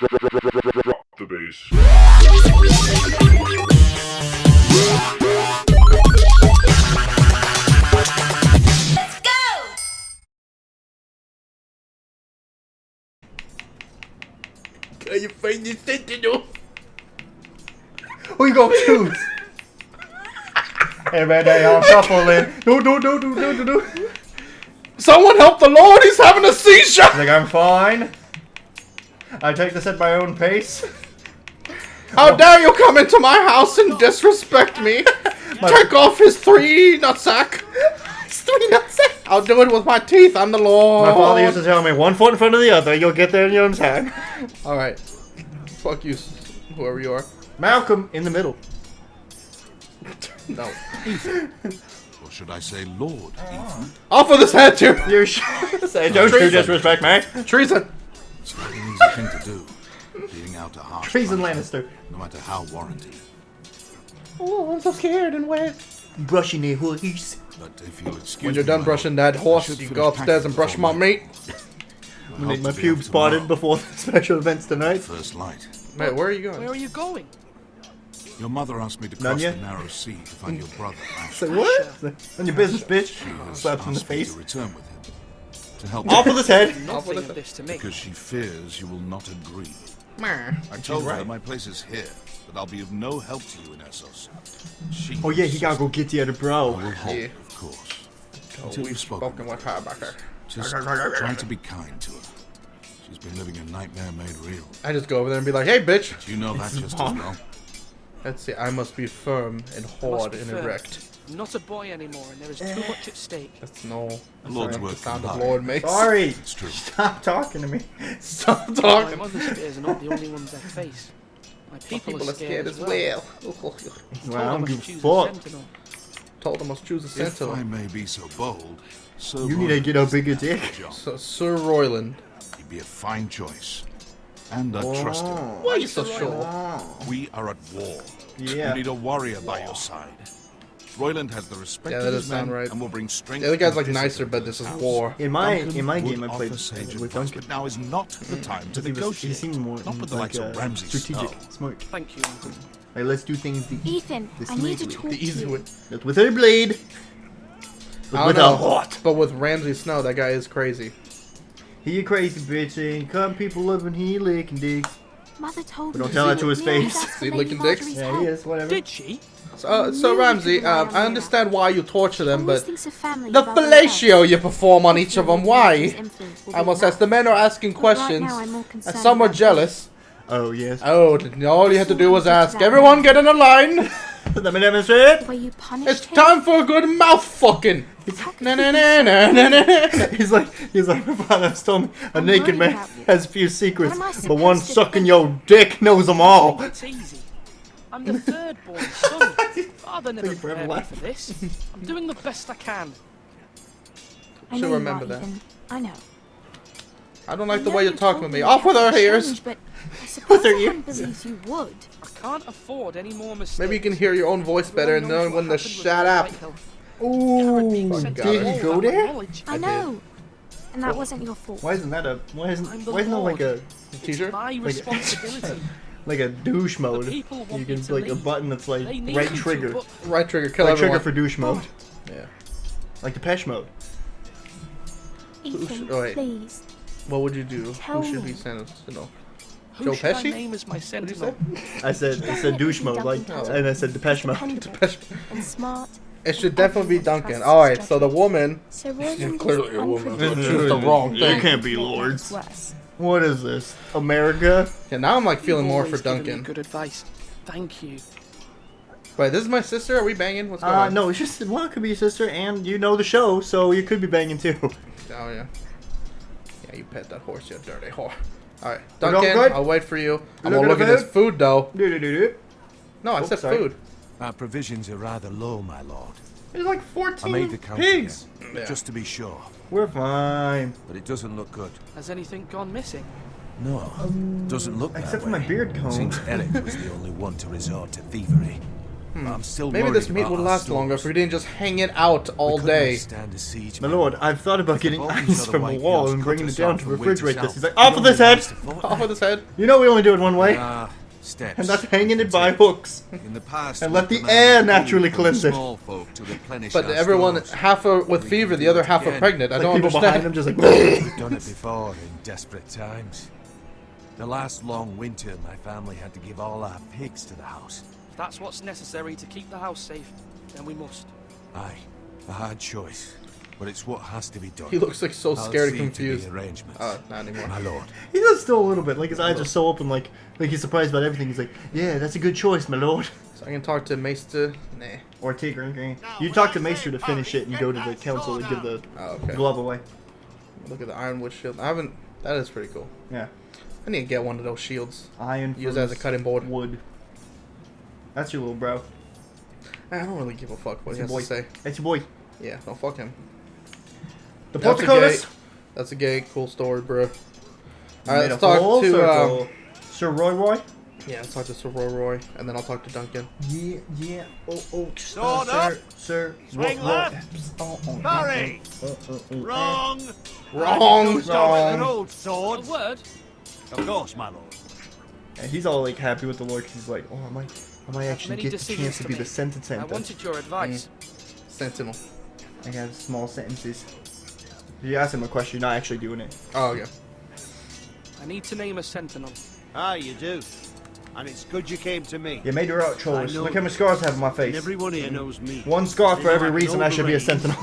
Drop the bass. Let's go! Can you find the sentinel? Who you gonna choose? Hey man, hey, I'm shuffling. Do. Someone help the Lord! He's having a seizure! Like, I'm fine. I take this at my own pace. How dare you come into my house and disrespect me? Take off his three nutsack. It's 3 nutsack. I'll do it with my teeth. I'm the Lord. My father used to tell me, 1 foot in front of the other, you'll get there in your own time. Alright. Fuck you, whoever you are. Malcolm in the middle. No. Or should I say Lord Ethan? Off with his head, too! You say, don't you disrespect me. Treason! It's not an easy thing to do. Dealing out a harsh Treason punishment, Lannister. no matter how warranted. Oh, I'm so scared and wet. Brushing the horse. But if you'll excuse When you're me, done my brushing lord, that horse, I should you finish go upstairs and brush packing my before meat. I Make hope my to be pubes out spotted tomorrow. before the special events tonight. First light. Mate, where are you going? Where are you going? Your mother asked me to None cross yet? the narrow sea to find your brother. Say what? On your business, bitch. She has Slaps in the asked me face. to return with him to help Off with his head. Nothing of this to me. because she fears you will not agree. Meh. I told her right. my place is here, but I'll be of no help to you in Essos. She Oh yeah, he gotta go get the other I bro. will hold, Yeah. of course. Oh, Until we've you've spoken spoken with with her about her. Just try to be kind to her. She's been living a nightmare made real. I just go over there and be like, hey, bitch! Do you know that just as wrong. well? Let's see, I must be firm and Must hard be and firm. erect. I'm not a boy anymore, and there is too much at stake. That's no. The Lord's the work sound can of lie. Lord makes. Sorry. It's true. Stop talking to me. Stop My talking. mother's fears are not the only ones I face. My people, People are scared as well. Well, I Told I don't must give choose a a fuck. sentinel. Told him I must choose a If I sentinel. may be so bold, so You need to get a bigger dick. So, Sir Royland. He'd be a fine choice. And I trust him. Why are you so sure? We are at war. Yeah. You need a warrior by your side. Royland has the respect Yeah, of that his does sound men right. and will bring strength. The other guy's and like discipline nicer, but to this his is house. war. In my Duncan game, I would played offer sage with advice, Duncan. but now is not the time to He negotiate. seemed more not with the like likes of Ramsay strategic, Snow. smart. Thank you, Uncle. Like, let's do things the Ethan, This I need to smoothly. talk The to easy you. way. Not with a blade. But I with don't a know, heart. but with Ramsay Snow, that guy is crazy. He a crazy bitch, ain't come people loving he licking dicks. Mother told But me. don't tell that to his Nearly face. asked for See, Lady licking dicks? Marjorie's Yeah, help. he is, whatever. Did she? So Ramsay, I understand why you torture them, Always but thinks of family the above all else. fellatio you perform on each of them, His why? influence will I be must enough. ask. The men are asking But right questions, now I'm more and concerned some are about jealous. Oh, yes. Oh, all you had to do was ask. Everyone get in a line. Let me demonstrate. the way you punished It's him. time for a good mouth fucking. Na na na na na na. He's like, my father has told me a I'm naked worried man about you. has few secrets, What am I but one supposed to sucking think? your dick knows them all. It's easy. I'm the third born son. Father never Thank you for having prepared me laughed. for this. I'm doing the best I can. I She'll know you remember are, that. Ethan. I know. I don't like the I know way you're you talking told with me. me Off with that her was ears. strange, but I suppose her I hadn't ears? believed you would. I can't afford any more mistakes. Maybe you can hear your own voice better and know when to shut up. Ooh, Fuck, got did it. he go there? I did. know. And that wasn't your fault. Why isn't that a? Why isn't? I'm the Why isn't that like a T-shirt? My responsibility. like a douche mode? people You want can me to like a leave. button that's like They need right me to, trigger, but Right trigger, kill right everyone. trigger for douche mode, Yeah. like Depeche mode. Ethan, oh, wait. please. What would you do? Tell Who should me. be sentinel? who Joe should Pesci? I name as my What did you sentinel? say? I said douche mode, like, and I said Depeche mode. Dependable and smart. It should definitely be Duncan. Alright, so the woman. So Roland clearly is a woman. unpredictable. Choose the wrong They thing. can't be Make lords. things worse. What is this? America? Yeah, now I'm like feeling You've more always for given me Duncan. Good advice. Thank you. Wait, this is my sister? Are we banging? What's going on? No, it's just one could be your sister, and you know the show, so you could be banging too. Oh, yeah. Yeah, you pet that horse, you dirty whore. Alright, We all Duncan, good? I'll wait for you. I'm look gonna at look the at this food? food, though. Do. No, I Oh, said sorry. food. Our provisions are rather low, my lord. There's like I 14 made the count pigs. again, Yeah. just to be sure, We're fine. but it doesn't look good. Has anything gone missing? No, doesn't look that Except for way. my beard comb. Seems Eric was the only one to resort to thievery. I'm still Maybe worried this meat about would our last longer if stores. we didn't just hang it out We all couldn't day. stand a siege, My lord, I've thought about getting All ice these other from the white wall girls and cut bringing it us down off to from winter's refrigerate this. elf. He's like, You off with only his head! managed to foot. Off with his head. You know we only do it one way. Steps. And that's hanging we it can by take. hooks. In the past, And we let the commanded air food naturally from cleanse it. small folk to replenish But our everyone, stores. half are with We fever, can the do other it half are again. pregnant. I Like don't people behind understand. him just like. We've done it before in desperate times. The last long winter, my family had to give all our pigs to the house. If that's what's necessary to keep the house safe, then we must. Aye, a hard choice, but it's what has to be done. He looks like so I'll scared and see to the confused. arrangements. Not anymore. My lord. He does still a little bit. Like his eyes are so open, like he's surprised about everything. He's like, yeah, that's a good choice, my lord. So I can talk to Maester. Nah. Or Tigger. You talk to Maester to finish it, and you go to the council and give the Oh, okay. glove away. Look at the ironwood shield. I haven't. That is pretty cool. Yeah. I need to get one of those shields. Iron. Use it as a furnace, cutting board. Wood. That's your little bro. I don't really give a fuck what That's he your has boy. to say. That's your boy. Yeah, no, fuck him. The That's a portcullis. That's a gay, cool story, bro. Alright, Made let's a talk full to circle. Sir Roy. yeah, let's talk to Sir Roy, and then I'll talk to Duncan. Yeah. Oh. Sword up. Sir. Swing left. Parry. Wrong. Wrong. Stop with an Wrong. old A sword. word? Of course, my lord. And he's all like happy with the Lord because he's like, oh, I might actually many get the decisions chance to to be the make. sentence I center. wanted your advice. Sentinel. I got small sentences. You ask him a question, you're not actually doing it. Oh, okay. I need to name a sentinel. Ah, you do. And it's good you came to me. You made her out, trolls. I know Look how many scars I have on my face. And everyone here knows me. One scar They for know every I can reason hold I the should be a reins sentinel.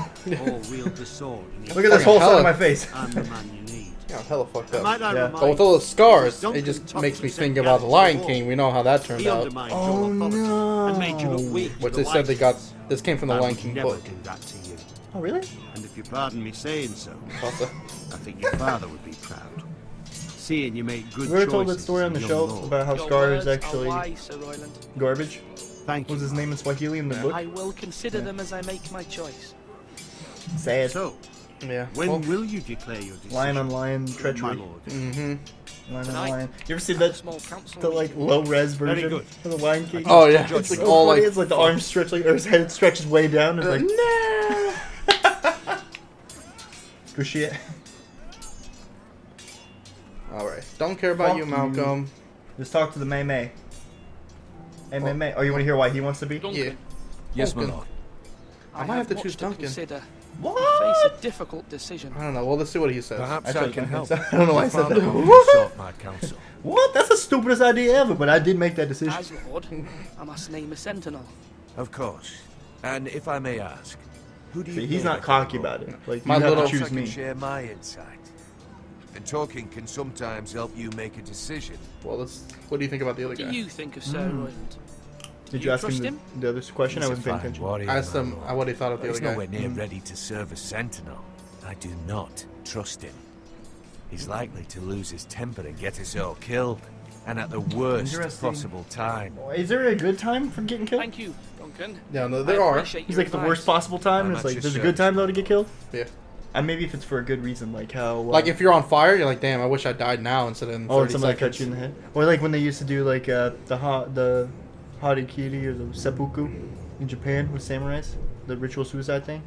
Or wield the sword. Look at this whole side hella- of my face. I'm the man you need. Yeah, I'm hella fucked And might up. I Yeah. remind But with all the scars, Duncan it just tough makes to me send think guys about the to Lion war. King. We know how that turned He out. undermined Oh, your authority no. and made you look weak. Which to they the said they got. wisest. This came from the I Lion would King never book. do that to you. Oh, really? And if you pardon me saying so, Also, I think your father would be proud. Seeing you make good We ever choices. told that story on the young show lord. about how Your Scar is words are actually wise, Sir Royland. garbage? Thank What was you. his name in Swahili in the book? I will consider them as I make my choice. Sad. So, yeah. when Well, will you declare your decision? Lion on lion my treachery. lord? mm-hmm. Lion on Tonight. lion. You ever see At a that? small council The like meeting. low res Very version good. of the Lion King. Oh yeah, Judge it's like me. all funny. like. It's like the arms stretch like, or his head stretches way down. It's like no. squishy it. All right. Don't care about Fuck you, you. Malcolm. Just talk to the May May. Hey May May. Oh, you want to hear why he wants to be? Duncan, Yeah. Yes, my Duncan. lord. I might have to much choose Duncan. Consider. What? Face a difficult decision. I don't know. Well, let's see what he says. Perhaps I I tried can to help. I don't know why I said that. Consult my counsel. What? That's the stupidest idea ever. But I did make that decision. As Lord, I must name a sentinel. Of course. And if I may ask, who do you See, he's think not I can cocky go? about it. Like My you have little- to choose Perhaps I can me. share my insight. And talking can sometimes help you make a decision. Well, let's. What do you think about the other What do guy? you think of Sir Royland? Did you you ask trust him the other question? I He's a wasn't paying fine attention. warrior, I asked my him lord. what he thought of But the he's other nowhere guy. near ready to serve as sentinel. I do not trust him. He's likely to lose his temper and get us all killed. And at the worst Interesting. possible time. Is there a good time for getting killed? Thank you, Duncan. Yeah, no, I there are. appreciate He's your like the advice. worst possible time. I'm It's at like your there's a service. good time though to get killed. Yeah. And maybe if it's for a good reason, like how Like if you're on fire, you're like, damn, I wish I died now instead of in 30 oh, and somebody seconds. cut you in the head, or like when they used to do like the harikiri or the seppuku in Japan with samurais, the ritual suicide thing.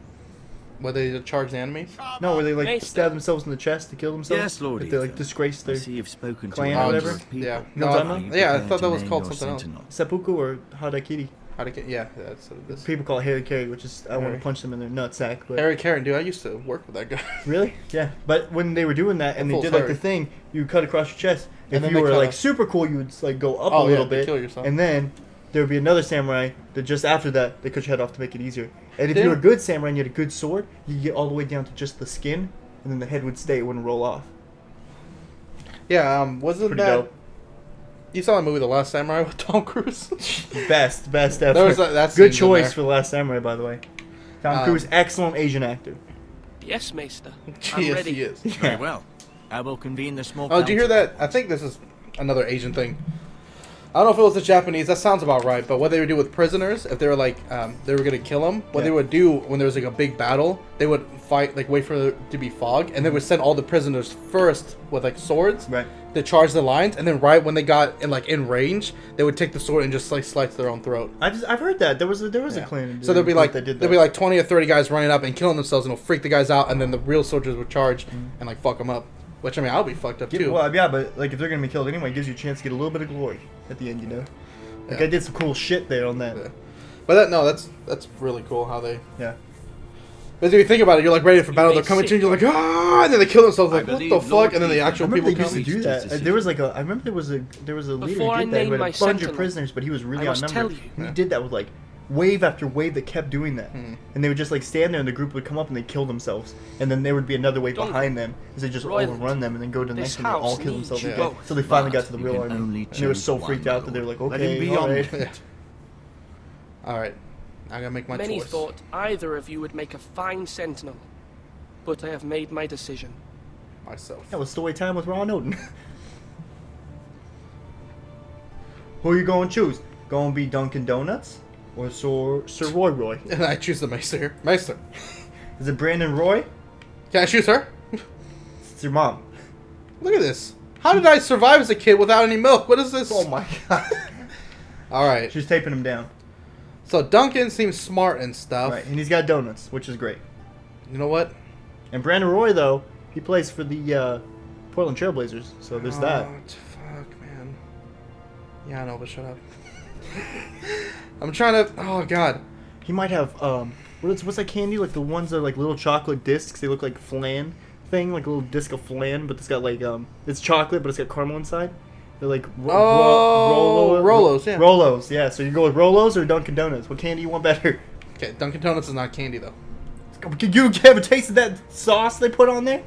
Where they charge the enemies. No, where they like Maester. stab themselves in the chest to kill themselves. Yes, Lord If they like Ethan. disgrace I their see you've spoken to clan a or number whatever. of people. Yeah. No, No, I'm Are not. you yeah, I prepared thought to that was name called your something else. sentinel? seppuku or harakiri. How to get? Yeah, that's what it is. People call it harikiri, which is I want Harry. to punch them in their nutsack. But Harry Karen, dude, I used to work with that guy. really, yeah. But when they were doing that and they Full did like Harry. the thing, you cut across your chest. And If then you they were cut like off- super cool, you would like go up Oh, a little yeah, to bit, kill yourself. and then there would be another samurai that just after that they cut your head off to make it easier. And if Yeah. you were a good samurai and you had a good sword, you could get all the way down to just the skin, and then the head would stay; it wouldn't roll off. Yeah, wasn't Pretty that? dope. You saw that movie, The Last Samurai, with Tom Cruise? Best ever. There was that's Good choice for the Last Samurai, by the way. Tom Cruise, excellent Asian actor. Yes, Maester. I'm Yes, ready. he is. Very well. I will convene the small Oh, did you hear council. that? I think this is another Asian thing. I don't know if it was the Japanese. That sounds about right. But what they would do with prisoners, if they were like, they were gonna kill them, what they would do when there was like a big battle, they would fight, like wait for there to be fog, and they would send all the prisoners first with like swords, Right. to charge the lines, and then right when they got in range, they would take the sword and just like slice their own throat. I've heard that there was a Yeah. clan. So there'd be like that did that. there'd be like 20 or 30 guys running up and killing themselves, and it'll freak the guys out, and then the real soldiers would charge and like fuck them up. Which I mean, I'll be fucked up too. Well, yeah, but like if they're gonna be killed anyway, it gives you a chance to get a little bit of glory at the end, you know. Like Yeah. I did some cool shit there on that. Yeah. But that's really cool how they. Yeah. But if you think about it, you're like ready for battle. may They're coming to you. see. You're like and then they kill themselves. Like I what the believe fuck? And then the Lord actual I remember people they used come. to do that. Decision. There was like a. I remember there was a leader Before who I did that. name Who had my a bunch sentinel, of prisoners, but he was really I must outnumbered. tell you. And he did that with like wave after wave that kept doing that, and they would just like stand there, and the group would come up and they kill themselves, and then there would be another wave Don't- behind them as they just Royland, overrun them, and then go to the this next one, and they all house kill needs themselves. you Yeah. both. So they finally got But to the you real can army, only and they were choose so one, freaked my out that they were like, lord. Let him okay, be all on right. foot. All right, I gotta make my Many choice. thought either of you would make a fine sentinel, but I have made my decision. Myself. That was story time with Ron Odin. Who you gonna choose? Gonna be Dunkin' Donuts or Sir Roy? And I choose the Maester. Maester. Is it Brandon Roy? Can I choose her? It's your mom. Look at this. How did I survive as a kid without any milk? What is this? Oh my god. All right. She's taping him down. So Duncan seems smart and stuff. Right, and he's got donuts, which is great. You know what? And Brandon Roy, though, he plays for the Portland Trailblazers, so there's that. Oh, fuck, man. Yeah, I know, but shut up. I'm trying to. Oh god. He might have what's that candy? Like the ones that are like little chocolate discs. They look like flan thing, like a little disc of flan, but it's got like it's chocolate, but it's got caramel inside. They're like Rolos, yeah. Rolos, yeah. So you go with Rolos or Dunkin' Donuts? What candy you want better? Okay, Dunkin' Donuts is not candy though. You have a taste of that sauce they put on there?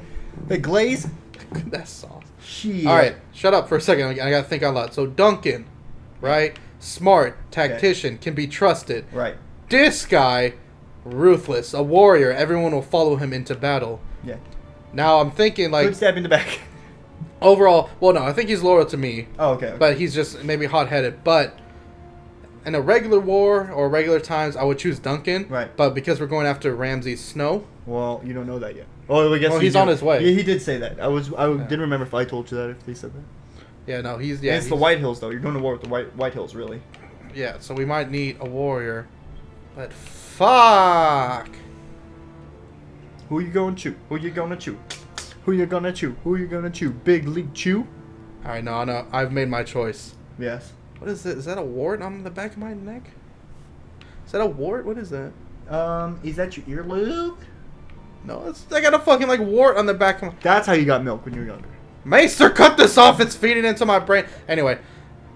The glaze? That's sauce. Shit. All right, shut up for a second. I gotta think out loud. So Duncan, right? Smart, tactician, can be trusted. Right. This guy, ruthless, a warrior. Everyone will follow him into battle. Yeah. Now I'm thinking like Good stab in the back. overall. Well, no, I think he's loyal to me, Oh, okay. but he's just maybe hot-headed. But in a regular war or regular times, I would choose Duncan. Right. But because we're going after Ramsay's Snow, Well, you don't know that yet. Oh, I guess Well, you he's do. on his way. Yeah, he did say that. I didn't remember if I told you that, if they said that. yeah, no, he's Yeah, yeah, it's the he's- White Hills, though. You're going to war with the White Hills, really. yeah. So we might need a warrior, but fuck. Who you going to chew? Who you going to chew? Who you going to chew? Who you going to chew? Big League Chew? All right, no, I've made my choice. Yes. What is it? Is that a wart on the back of my neck? Is that a wart? What is that? Is that your earlobe? No, I got a fucking like wart on the back of my. That's how you got milk when you were younger. Maester, cut this off! It's feeding into my brain. Anyway,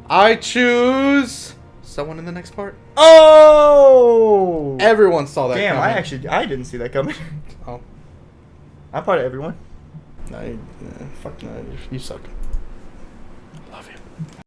I choose someone in the next part. Oh! Everyone saw that. Damn, coming. I didn't see that coming. Oh, I'm part of everyone. no, fuck no, you suck. Love you.